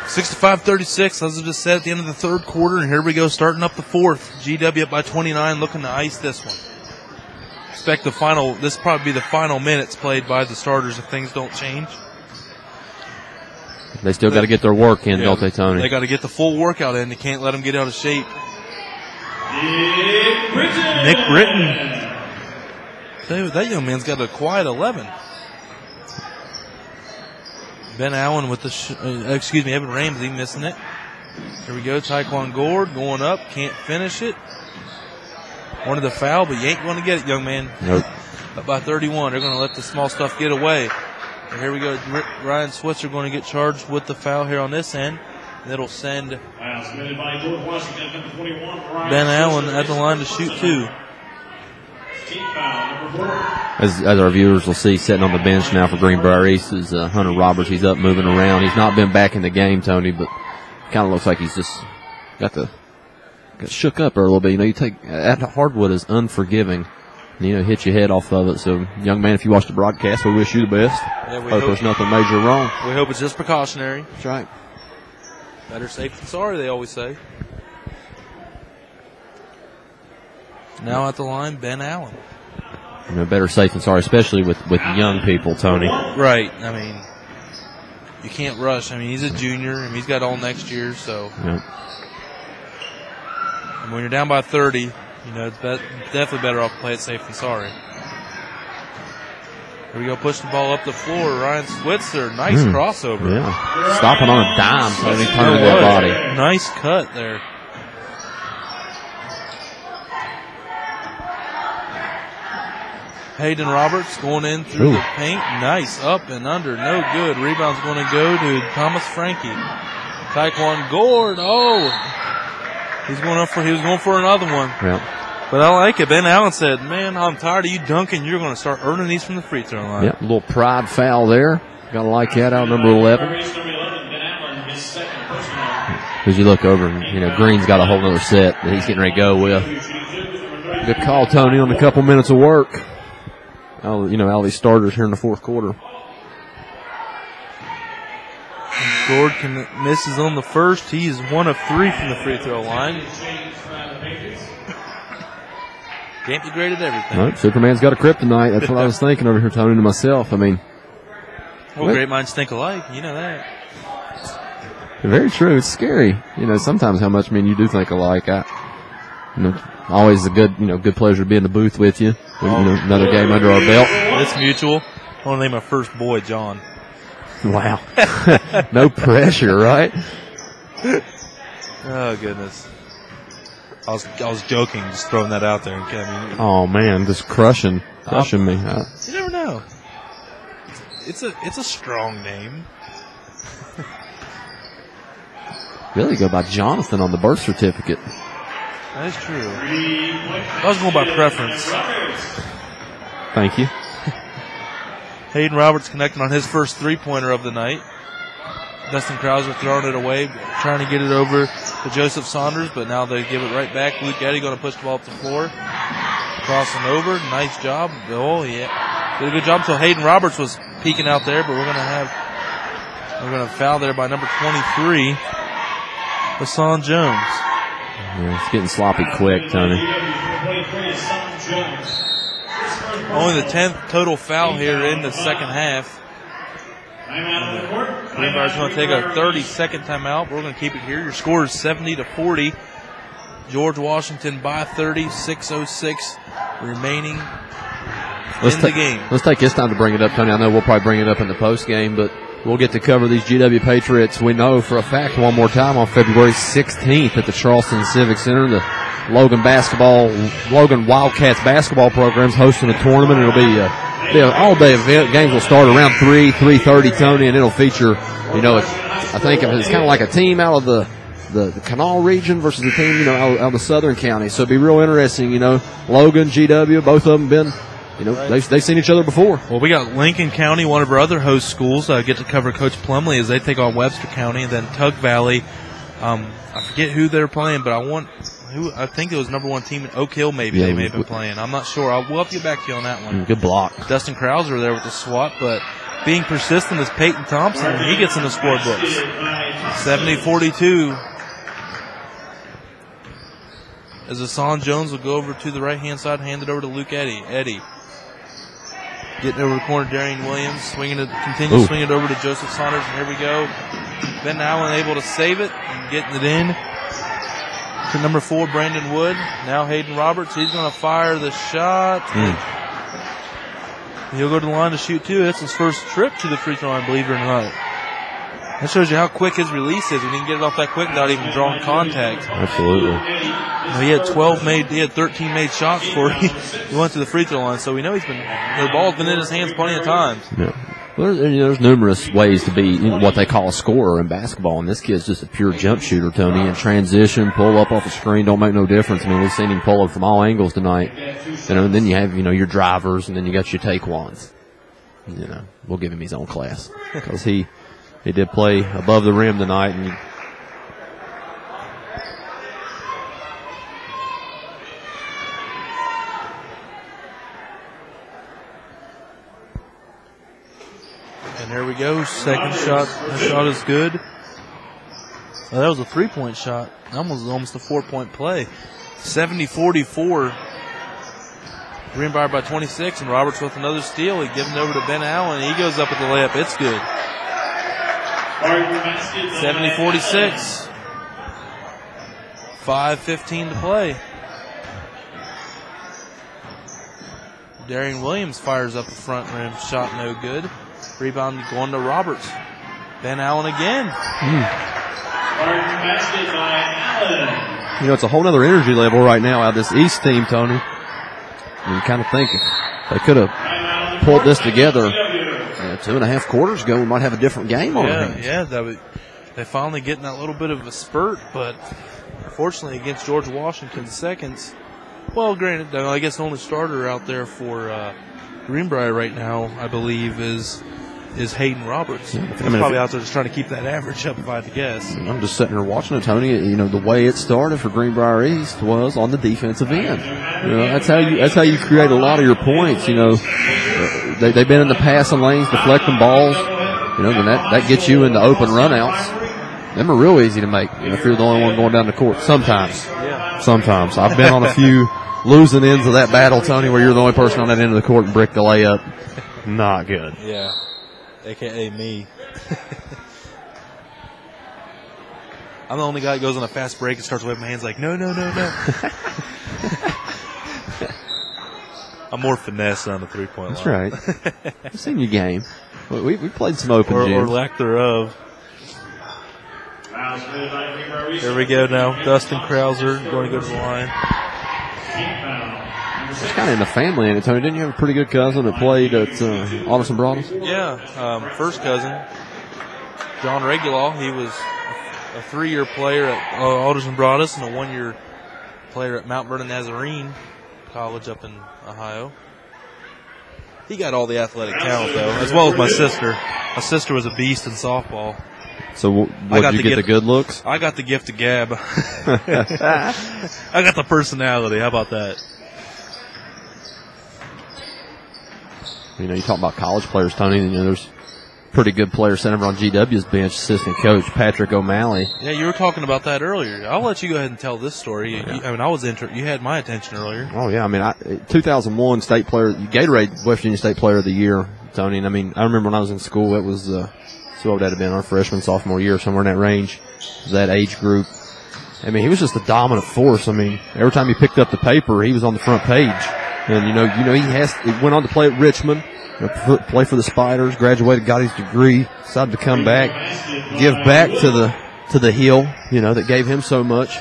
65-36, as I just said, at the end of the third quarter, and here we go, starting up the fourth. GW up by 29, looking to ice this one. Expect this will probably be the final minutes played by the starters if things don't change. They still got to get their work in, don't they, Tony? They got to get the full workout in. They can't let them get out of shape. Nick Britton. That young man's got a quiet 11. Ben Allen with the, Evan Ramsey missing it. Here we go, Taekwon Gord going up, can't finish it. Wanted the foul, but you ain't going to get it, young man. Nope. Up by 31, they're going to let the small stuff get away. And here we go, Ryan Switzer going to get charged with the foul here on this end. And it'll send Ben Allen at the line to shoot two. As our viewers will see, sitting on the bench now for Greenbrier East is Hunter Roberts. He's up, moving around. He's not been back in the game, Tony, but kind of looks like he's just got shook up a little bit. You know, you take that hardwood is unforgiving. You know, hit your head off of it. So, young man, if you watch the broadcast, we wish you the best. Yeah, hope there's nothing major wrong. We hope it's just precautionary. That's right. Better safe than sorry, they always say. Now at the line, Ben Allen. You know, better safe than sorry, especially with young people, Tony. Right. I mean, you can't rush. I mean, he's a junior, and he's got all next year, so. Yeah. And when you're down by 30, you know, it's definitely better off to play it safe than sorry. Here we go, push the ball up the floor. Ryan Switzer, nice crossover. Yeah. Stopping on a dime, so he turned that body. Nice cut there. Hayden Roberts going in through the paint. Nice, up and under, no good. Rebound's going to go to Thomas Frankie. Taekwon Gord, he was going for another one. Yeah. But I like it. Ben Allen said, man, I'm tired of you dunking. You're going to start earning these from the free throw line. Yeah, a little pride foul there. Got to like that out number 11. As you look over, you know, Green's got a whole other set that he's getting ready to go with. Good call, Tony, on a couple minutes of work. All these starters here in the fourth quarter. Gord misses on the first. He is 1 of 3 from the free throw line. Can't be great at everything. Right, Superman's got a kryptonite. That's what I was thinking over here, Tony, to myself. I mean, great minds think alike. You know that. Very true. It's scary. You know, sometimes how much you do think alike. Always a good pleasure to be in the booth with you. Another game under our belt. It's mutual. I want to name my first boy John. Wow. No pressure, right? Oh, goodness. I was joking, just throwing that out there. Oh, man, just crushing me. You never know. It's a strong name. Really go by Jonathan on the birth certificate. That is true. I was going by preference. Thank you. Hayden Roberts connecting on his first three-pointer of the night. Dustin Krauser throwing it away, trying to get it over to Joseph Saunders, but now they give it right back. Luke Eddy going to push the ball up the floor. Crossing over. Nice job. Oh, yeah. Did a good job until Hayden Roberts was peeking out there, but we're going to foul there by number 23, Hassan Jones. Yeah, it's getting sloppy quick, Tony. Only the 10th total foul here in the second half. Greenbrier's going to take a 30-second timeout. We're going to keep it here. Your score is 70-40. George Washington by 30, 6:06 remaining in the game. Let's take this time to bring it up, Tony. I know we'll probably bring it up in the post game, but we'll get to cover these GW Patriots. We know for a fact one more time on February 16th at the Charleston Civic Center. The Logan Wildcats basketball program's hosting a tournament. It'll be an all-day event. Games will start around 3:30, Tony, and it'll feature, I think it's kind of like a team out of the Kanawha region versus a team, out of the southern county. So it'll be real interesting, Logan, GW, both of them been, they've seen each other before. Well, we got Lincoln County, one of our other host schools. I get to cover Coach Plumley as they take on Webster County, and then Tug Valley. I forget who they're playing, but I think it was number 1 team in Oak Hill, maybe they may have been playing. I'm not sure. We'll have to get back to you on that one. Good block. Dustin Krauser there with the swat, but being persistent is Peyton Thompson, and he gets in the scorebooks. 70-42. As Hassan Jones will go over to the right-hand side, hand it over to Luke Eddy. Eddy getting over the corner, Darian Williams, swinging it over to Joseph Saunders, and here we go. Ben Allen able to save it and getting it in to number 4, Brandon Wood. Now Hayden Roberts, he's going to fire the shot. He'll go to the line to shoot, too. That's his first trip to the free throw line, believe it or not. That shows you how quick his release is when he can get it off that quick without even drawing contact. Absolutely. He had 13 made shots before he went to the free throw line, so we know the ball's been in his hands plenty of times. Yeah. Well, there's numerous ways to be what they call a scorer in basketball, and this kid's just a pure jump shooter, Tony. In transition, pull up off the screen, don't make no difference. I mean, we've seen him pull up from all angles tonight. And then you have, your drivers, and then you got your take-ones. We'll give him his own class because he did play above the rim tonight. And there we go. Second shot. That shot is good. Oh, that was a 3-point shot. That was almost a 4-point play. 70-44. Greenbrier by 26, and Roberts with another steal. He gives it over to Ben Allen. He goes up with the layup. It's good. 70-46. 5:15 to play. Darian Williams fires up the front rim. Shot no good. Rebound going to Roberts. Ben Allen again. It's a whole other energy level right now out of this East team, Tony. You kind of think if they could have pulled this together 2.5 quarters ago, we might have a different game on our hands. Yeah, they're finally getting that little bit of a spurt, but unfortunately against George Washington seconds. Well, granted, I guess the only starter out there for Greenbrier right now, I believe, is Hayden Roberts. Yeah, he's probably out there just trying to keep that average up, if I had to guess. I'm just sitting here watching it, Tony. The way it started for Greenbrier East was on the defensive end. That's how you create a lot of your points. They've been in the passing lanes, deflecting balls. Then that gets you into open runouts. Them are real easy to make if you're the only one going down the court. Sometimes. I've been on a few losing ends of that battle, Tony, where you're the only person on that end of the court and brick the layup. Not good. Yeah. AKA me. I'm the only guy that goes on a fast break and starts waving my hands like, no. I'm more finesse on the 3-point line. That's right. I've seen your game. We played some open gyms. Or lack thereof. Here we go now. Dustin Krauser going to go to the line. It's kind of in the family, ain't it, Tony? Didn't you have a pretty good cousin that played at Alderson Broadus? Yeah, first cousin, John Regulaw. He was a 3-year player at Alderson Broadus and a 1-year player at Mount Vernon Nazarene College up in Ohio. He got all the athletic talent, though, as well as my sister. My sister was a beast in softball. So did you get the good looks? I got the gift of gab. I got the personality. How about that? You talk about college players, Tony. There's pretty good players sitting over on GW's bench. Assistant coach Patrick O'Malley. Yeah, you were talking about that earlier. I'll let you go ahead and tell this story. Yeah. You had my attention earlier. Oh yeah, 2001 state player, Gatorade West Virginia State Player of the Year, Tony. And I remember when I was in school, it was so what would that have been, our freshman, sophomore year, somewhere in that range, that age group. He was just a dominant force. Every time he picked up the paper, he was on the front page. And he went on to play at Richmond, play for the Spiders, graduated, got his degree, decided to come back, give back to the Hill, that gave him so much.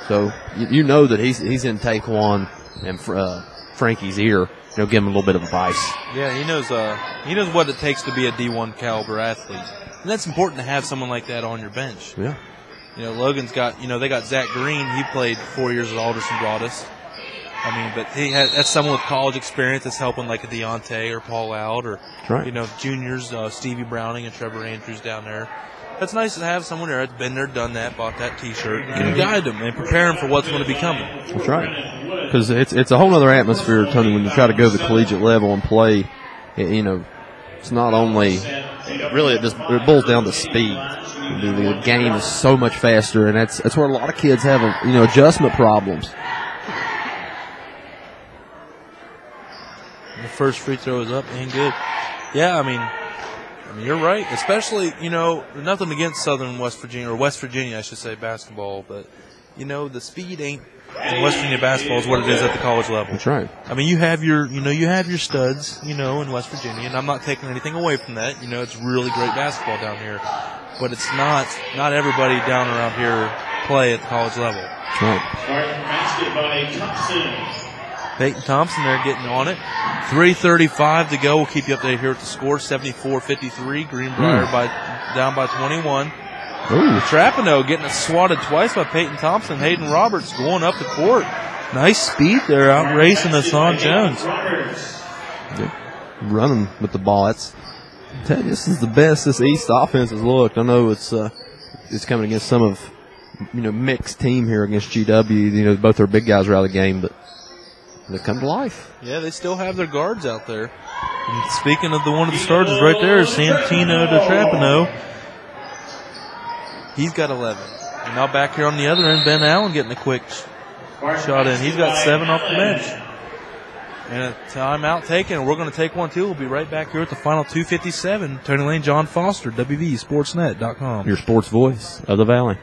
So that he's in Taekwon and Frankie's ear, give him a little bit of advice. Yeah, he knows what it takes to be a D1 caliber athlete, and that's important to have someone like that on your bench. Yeah. Logan's got they got Zach Green. He played 4 years at Alderson Broadus. But that's someone with college experience that's helping like a Deontay or Paul Out or, right. Juniors, Stevie Browning and Trevor Andrews down there. That's nice to have someone there that's been there, done that, bought that T-shirt, and can guide them and prepare them for what's going to be coming. That's right. Because it's a whole other atmosphere, Tony, when you try to go to the collegiate level and play, it's not only really it boils down to speed. The game is so much faster, and that's where a lot of kids have adjustment problems. The first free throw is up and good. Yeah, I mean you're right. Especially nothing against Southern West Virginia or West Virginia, I should say, basketball, but the speed ain't in West Virginia basketball is what it is at the college level. That's right. I mean, you have your studs, in West Virginia, and I'm not taking anything away from that. It's really great basketball down here, but it's not everybody down around here play at the college level. That's right. Peyton Thompson there getting on it. 3:35 to go. We'll keep you updated here with the score. 74-53. Greenbrier down by 21. Trapano getting it swatted twice by Peyton Thompson. Hayden Roberts going up the court. Nice speed there, out racing Hassan Jones. Running with the ball. This is the best this East offense has looked. I know it's coming against some of mixed team here against GW. Both their big guys are out of the game, but they come to life. Yeah, they still have their guards out there. And speaking of one of the starters right there is Santino de Trapano. He's got 11. And now back here on the other end, Ben Allen getting a quick shot in. He's got 7 off the bench. And a timeout taken. We're going to take one, too. We'll be right back here at the final 2:57. Tony Lane, John Foster, wvsportsnet.com. Your sports voice of the Valley.